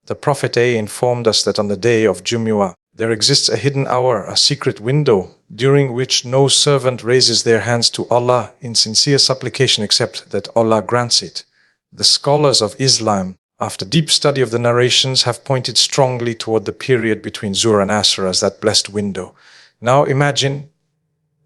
The Prophet A informed us that on the day of Jumuah, there exists a hidden hour, a secret window, during which no servant raises their hands to Allah in sincere supplication except that Allah grants it. The scholars of Islam, after deep study of the narrations, have pointed strongly toward the period between Zuhr and Asr as that blessed window. Now imagine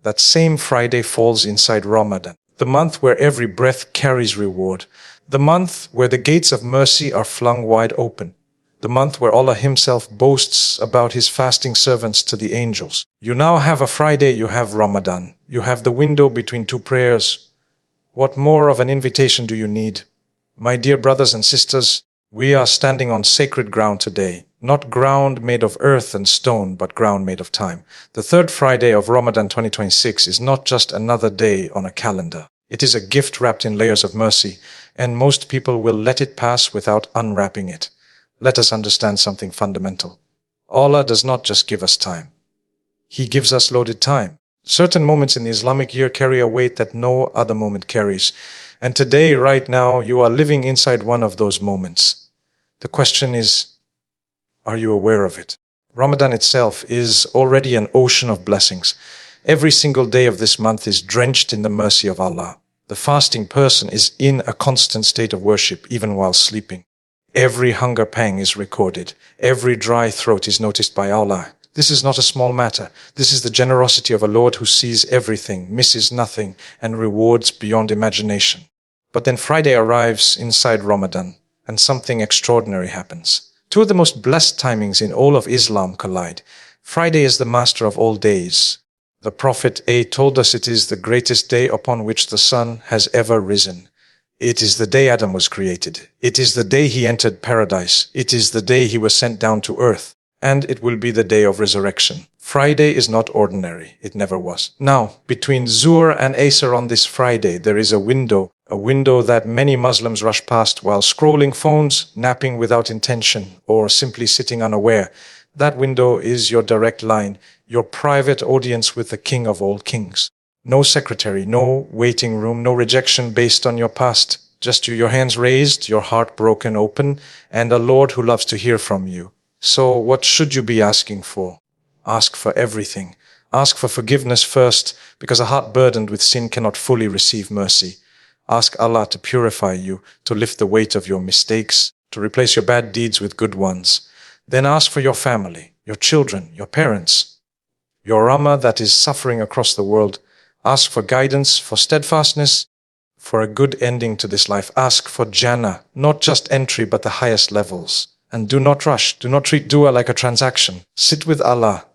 that same Friday falls inside Ramadan, the month where every breath carries reward, the month where the gates of mercy are flung wide open, the month where Allah Himself boasts about His fasting servants to the angels. You now have a Friday, you have Ramadan, you have the window between two prayers. What more of an invitation do you need? My dear brothers and sisters, we are standing on sacred ground today, not ground made of earth and stone, but ground made of time. The third Friday of Ramadan 2026 is not just another day on a calendar. It is a gift wrapped in layers of mercy, and most people will let it pass without unwrapping it. Let us understand something fundamental. Allah does not just give us time. He gives us loaded time. Certain moments in the Islamic year carry a weight that no other moment carries. And today, right now, you are living inside one of those moments. The question is, are you aware of it? Ramadan itself is already an ocean of blessings. Every single day of this month is drenched in the mercy of Allah. The fasting person is in a constant state of worship, even while sleeping. Every hunger pang is recorded. Every dry throat is noticed by Allah. This is not a small matter. This is the generosity of a Lord who sees everything, misses nothing, and rewards beyond imagination. But then Friday arrives inside Ramadan, and something extraordinary happens. Two of the most blessed timings in all of Islam collide. Friday is the master of all days. The Prophet A told us it is the greatest day upon which the sun has ever risen. It is the day Adam was created. It is the day he entered paradise. It is the day he was sent down to earth. And it will be the day of resurrection. Friday is not ordinary. It never was. Now, between Zuhr and Asr on this Friday, there is a window that many Muslims rush past while scrolling phones, napping without intention, or simply sitting unaware. That window is your direct line, your private audience with the King of all kings. No secretary, no waiting room, no rejection based on your past. Just you, your hands raised, your heart broken open, and a Lord who loves to hear from you. So what should you be asking for? Ask for everything. Ask for forgiveness first, because a heart burdened with sin cannot fully receive mercy. Ask Allah to purify you, to lift the weight of your mistakes, to replace your bad deeds with good ones. Then ask for your family, your children, your parents, your Ummah that is suffering across the world. Ask for guidance, for steadfastness, for a good ending to this life. Ask for Jannah, not just entry, but the highest levels. And do not rush. Do not treat dua like a transaction. Sit with Allah.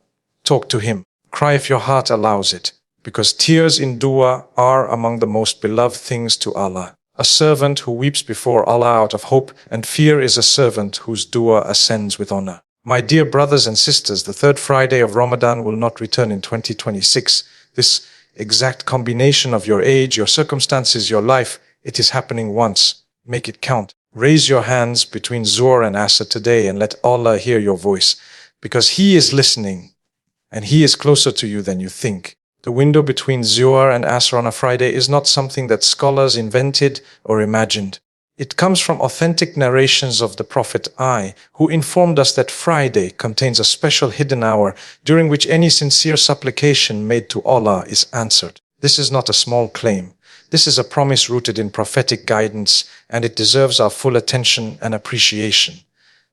Talk to Him. Cry if your heart allows it. Because tears in dua are among the most beloved things to Allah. A servant who weeps before Allah out of hope and fear is a servant whose dua ascends with honor. My dear brothers and sisters, the third Friday of Ramadan will not return in 2026. This exact combination of your age, your circumstances, your life, it is happening once. Make it count. Raise your hands between Zuhr and Asr today and let Allah hear your voice, because He is listening and He is closer to you than you think. The window between Zuhr and Asr on a Friday is not something that scholars invented or imagined. It comes from authentic narrations of the Prophet I, who informed us that Friday contains a special hidden hour during which any sincere supplication made to Allah is answered. This is not a small claim. This is a promise rooted in prophetic guidance, and it deserves our full attention and appreciation.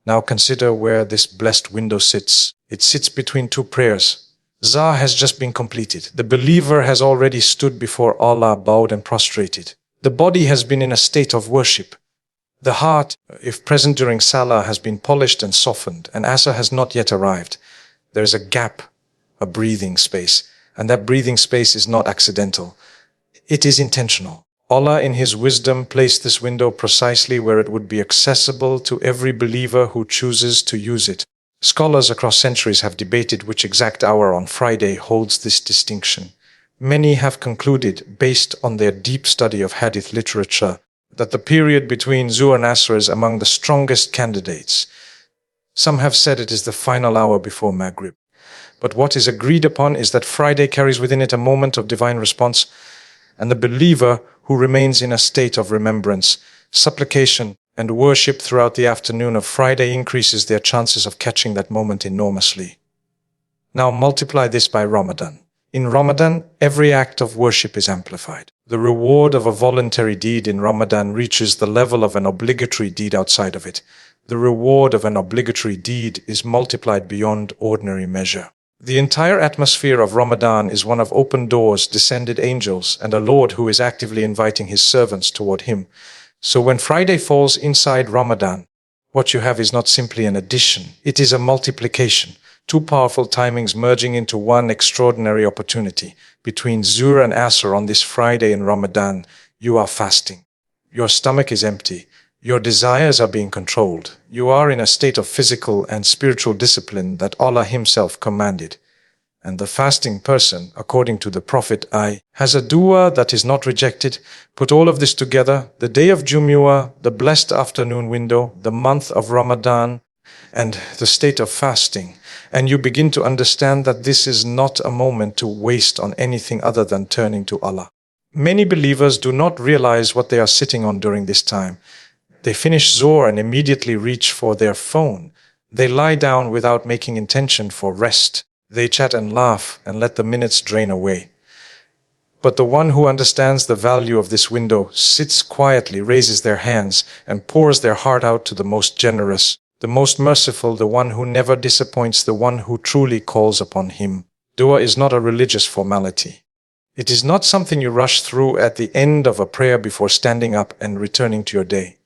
Now consider where this blessed window sits. It sits between two prayers. Zuhr has just been completed. The believer has already stood before Allah, bowed and prostrated. The body has been in a state of worship. The heart, if present during Salah, has been polished and softened, and Asr has not yet arrived. There is a gap, a breathing space, and that breathing space is not accidental. It is intentional. Allah in His wisdom placed this window precisely where it would be accessible to every believer who chooses to use it. Scholars across centuries have debated which exact hour on Friday holds this distinction. Many have concluded, based on their deep study of hadith literature, that the period between Zuhr and Asr is among the strongest candidates. Some have said it is the final hour before Maghrib. But what is agreed upon is that Friday carries within it a moment of divine response, and the believer who remains in a state of remembrance, supplication, and worship throughout the afternoon of Friday increases their chances of catching that moment enormously. Now multiply this by Ramadan. In Ramadan, every act of worship is amplified. The reward of a voluntary deed in Ramadan reaches the level of an obligatory deed outside of it. The reward of an obligatory deed is multiplied beyond ordinary measure. The entire atmosphere of Ramadan is one of open doors, descended angels, and a Lord who is actively inviting his servants toward him. So when Friday falls inside Ramadan, what you have is not simply an addition, it is a multiplication. Two powerful timings merging into one extraordinary opportunity. Between Zuhr and Asr on this Friday in Ramadan, you are fasting. Your stomach is empty. Your desires are being controlled. You are in a state of physical and spiritual discipline that Allah Himself commanded. And the fasting person, according to the Prophet has a dua that is not rejected. Put all of this together, the day of Jumuah, the blessed afternoon window, the month of Ramadan, and the state of fasting, and you begin to understand that this is not a moment to waste on anything other than turning to Allah. Many believers do not realize what they are sitting on during this time. They finish Zuhr and immediately reach for their phone. They lie down without making intention for rest. They chat and laugh and let the minutes drain away. But the one who understands the value of this window sits quietly, raises their hands, and pours their heart out to the most generous, the most merciful, the one who never disappoints, the one who truly calls upon him. Dua is not a religious formality. It is not something you rush through at the end of a prayer before standing up and returning to your day.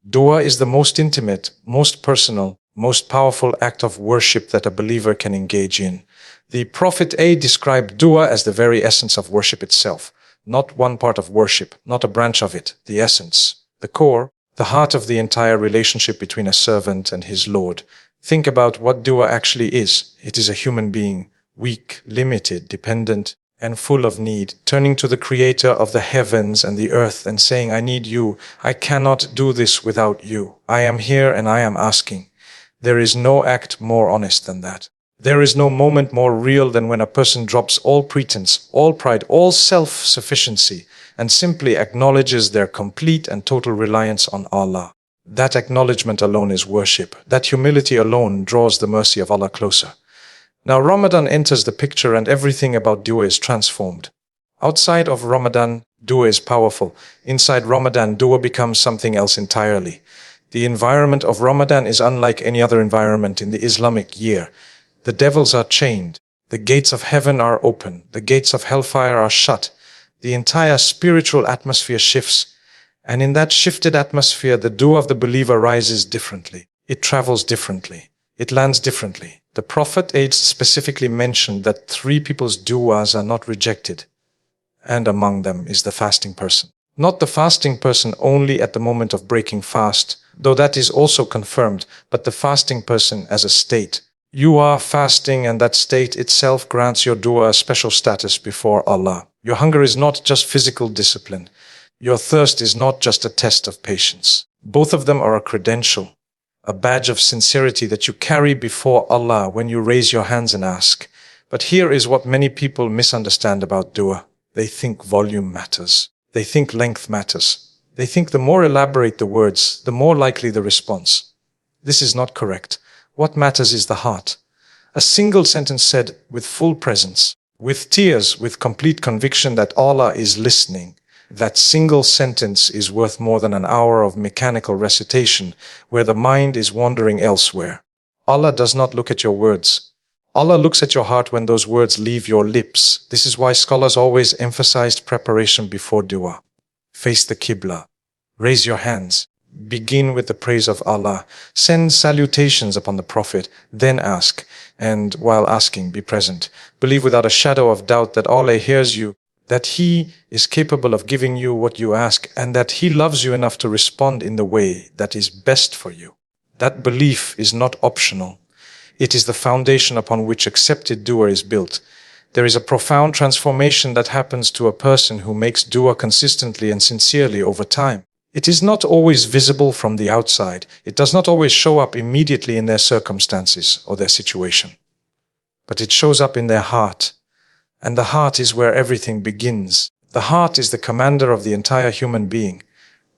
Dua is the most intimate, most personal, most powerful act of worship that a believer can engage in. The Prophet described dua as the very essence of worship itself, not one part of worship, not a branch of it, the essence, the core, the heart of the entire relationship between a servant and his Lord. Think about what dua actually is. It is a human being, weak, limited, dependent, and full of need, turning to the Creator of the heavens and the earth and saying, I need you. I cannot do this without you. I am here and I am asking. There is no act more honest than that. There is no moment more real than when a person drops all pretense, all pride, all self-sufficiency, and simply acknowledges their complete and total reliance on Allah. That acknowledgement alone is worship. That humility alone draws the mercy of Allah closer. Now Ramadan enters the picture and everything about dua is transformed. Outside of Ramadan, dua is powerful. Inside Ramadan, dua becomes something else entirely. The environment of Ramadan is unlike any other environment in the Islamic year. The devils are chained. The gates of heaven are open. The gates of hellfire are shut. The entire spiritual atmosphere shifts. And in that shifted atmosphere, the dua of the believer rises differently. It travels differently. It lands differently. The Prophet specifically mentioned that 3 people's duas are not rejected. And among them is the fasting person. Not the fasting person only at the moment of breaking fast, though that is also confirmed, but the fasting person as a state. You are fasting and that state itself grants your dua a special status before Allah. Your hunger is not just physical discipline. Your thirst is not just a test of patience. Both of them are a credential, a badge of sincerity that you carry before Allah when you raise your hands and ask. But here is what many people misunderstand about dua. They think volume matters. They think length matters. They think the more elaborate the words, the more likely the response. This is not correct. What matters is the heart. A single sentence said with full presence, with tears, with complete conviction that Allah is listening. That single sentence is worth more than an hour of mechanical recitation where the mind is wandering elsewhere. Allah does not look at your words. Allah looks at your heart when those words leave your lips. This is why scholars always emphasized preparation before dua. Face the Qibla. Raise your hands. Begin with the praise of Allah. Send salutations upon the Prophet. Then ask. And while asking, be present. Believe without a shadow of doubt that Allah hears you, that He is capable of giving you what you ask, and that He loves you enough to respond in the way that is best for you. That belief is not optional. It is the foundation upon which accepted dua is built. There is a profound transformation that happens to a person who makes dua consistently and sincerely over time. It is not always visible from the outside. It does not always show up immediately in their circumstances or their situation. But it shows up in their heart. And the heart is where everything begins. The heart is the commander of the entire human being.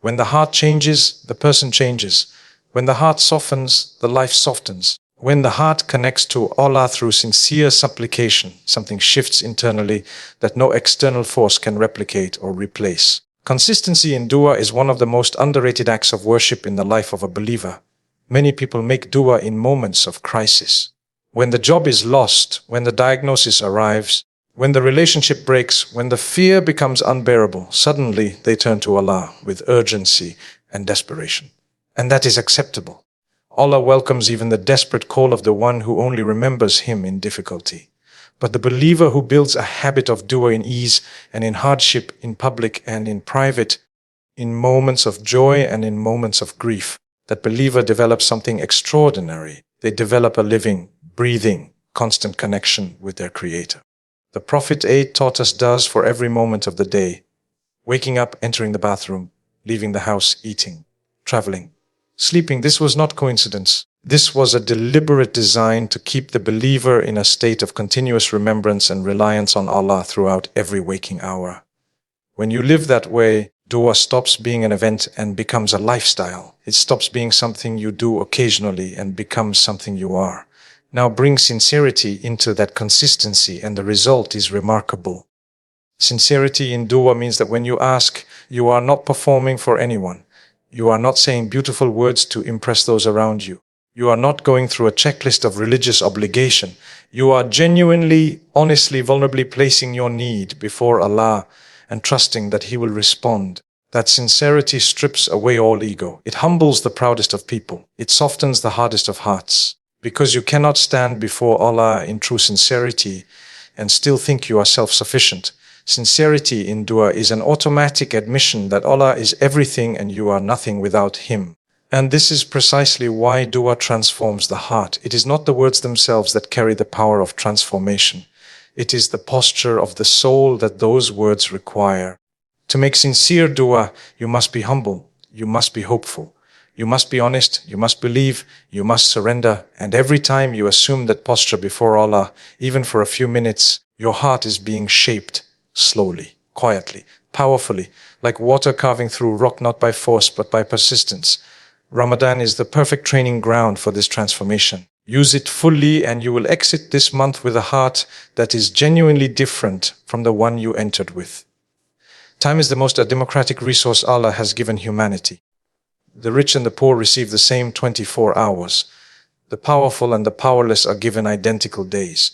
When the heart changes, the person changes. When the heart softens, the life softens. When the heart connects to Allah through sincere supplication, something shifts internally that no external force can replicate or replace. Consistency in dua is one of the most underrated acts of worship in the life of a believer. Many people make dua in moments of crisis. When the job is lost, when the diagnosis arrives, when the relationship breaks, when the fear becomes unbearable, suddenly they turn to Allah with urgency and desperation. And that is acceptable. Allah welcomes even the desperate call of the one who only remembers Him in difficulty. But the believer who builds a habit of dua in ease and in hardship, in public and in private, in moments of joy and in moments of grief, that believer develops something extraordinary. They develop a living, breathing, constant connection with their Creator. The Prophet ate, taught us, does for every moment of the day. Waking up, entering the bathroom, leaving the house, eating, traveling, sleeping. This was not coincidence. This was a deliberate design to keep the believer in a state of continuous remembrance and reliance on Allah throughout every waking hour. When you live that way, dua stops being an event and becomes a lifestyle. It stops being something you do occasionally and becomes something you are. Now bring sincerity into that consistency and the result is remarkable. Sincerity in dua means that when you ask, you are not performing for anyone. You are not saying beautiful words to impress those around you. You are not going through a checklist of religious obligation. You are genuinely, honestly, vulnerably placing your need before Allah and trusting that He will respond. That sincerity strips away all ego. It humbles the proudest of people. It softens the hardest of hearts. Because you cannot stand before Allah in true sincerity and still think you are self-sufficient. Sincerity in dua is an automatic admission that Allah is everything and you are nothing without Him. And this is precisely why dua transforms the heart. It is not the words themselves that carry the power of transformation. It is the posture of the soul that those words require. To make sincere dua, you must be humble, you must be hopeful. You must be honest, you must believe, you must surrender, and every time you assume that posture before Allah, even for a few minutes, your heart is being shaped slowly, quietly, powerfully, like water carving through rock not by force but by persistence. Ramadan is the perfect training ground for this transformation. Use it fully and you will exit this month with a heart that is genuinely different from the one you entered with. Time is the most democratic resource Allah has given humanity. The rich and the poor receive the same 24 hours. The powerful and the powerless are given identical days.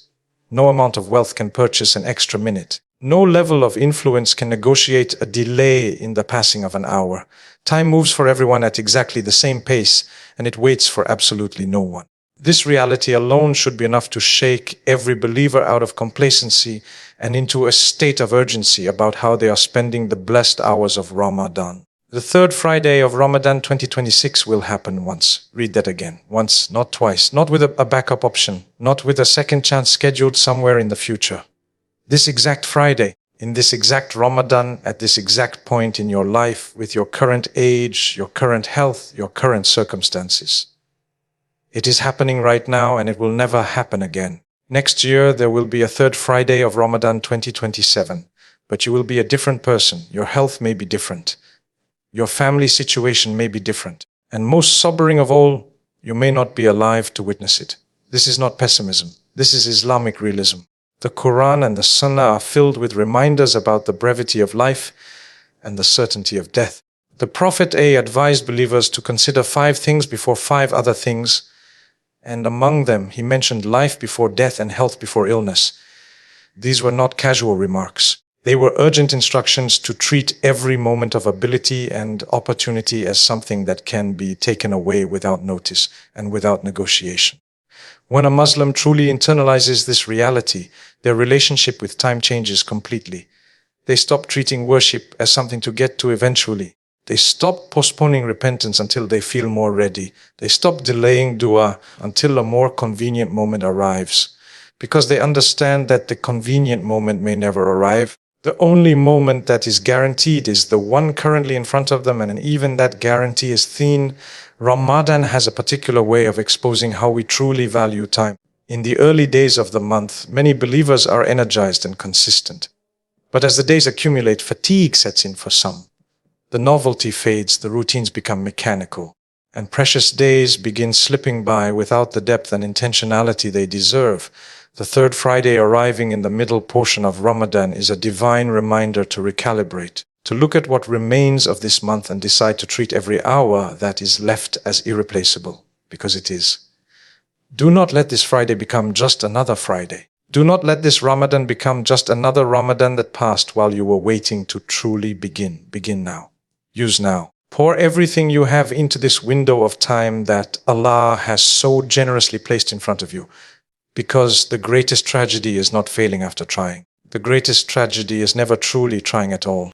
No amount of wealth can purchase an extra minute. No level of influence can negotiate a delay in the passing of an hour. Time moves for everyone at exactly the same pace, and it waits for absolutely no one. This reality alone should be enough to shake every believer out of complacency and into a state of urgency about how they are spending the blessed hours of Ramadan. The third Friday of Ramadan 2026 will happen once. Read that again. Once, not twice. Not with a backup option. Not with a second chance scheduled somewhere in the future. This exact Friday, in this exact Ramadan, at this exact point in your life, with your current age, your current health, your current circumstances. It is happening right now and it will never happen again. Next year, there will be a third Friday of Ramadan 2027. But you will be a different person. Your health may be different. Your family situation may be different. And most sobering of all, you may not be alive to witness it. This is not pessimism. This is Islamic realism. The Quran and the Sunnah are filled with reminders about the brevity of life and the certainty of death. The Prophet advised believers to consider 5 things before 5 other things, and among them he mentioned life before death and health before illness. These were not casual remarks. They were urgent instructions to treat every moment of ability and opportunity as something that can be taken away without notice and without negotiation. When a Muslim truly internalizes this reality, their relationship with time changes completely. They stop treating worship as something to get to eventually. They stop postponing repentance until they feel more ready. They stop delaying dua until a more convenient moment arrives. Because they understand that the convenient moment may never arrive. The only moment that is guaranteed is the one currently in front of them, and even that guarantee is thin. Ramadan has a particular way of exposing how we truly value time. In the early days of the month, many believers are energized and consistent. But as the days accumulate, fatigue sets in for some. The novelty fades, the routines become mechanical, and precious days begin slipping by without the depth and intentionality they deserve. The third Friday arriving in the middle portion of Ramadan is a divine reminder to recalibrate, to look at what remains of this month and decide to treat every hour that is left as irreplaceable, because it is. Do not let this Friday become just another Friday. Do not let this Ramadan become just another Ramadan that passed while you were waiting to truly begin. Begin now. Use now. Pour everything you have into this window of time that Allah has so generously placed in front of you. Because the greatest tragedy is not failing after trying. The greatest tragedy is never truly trying at all.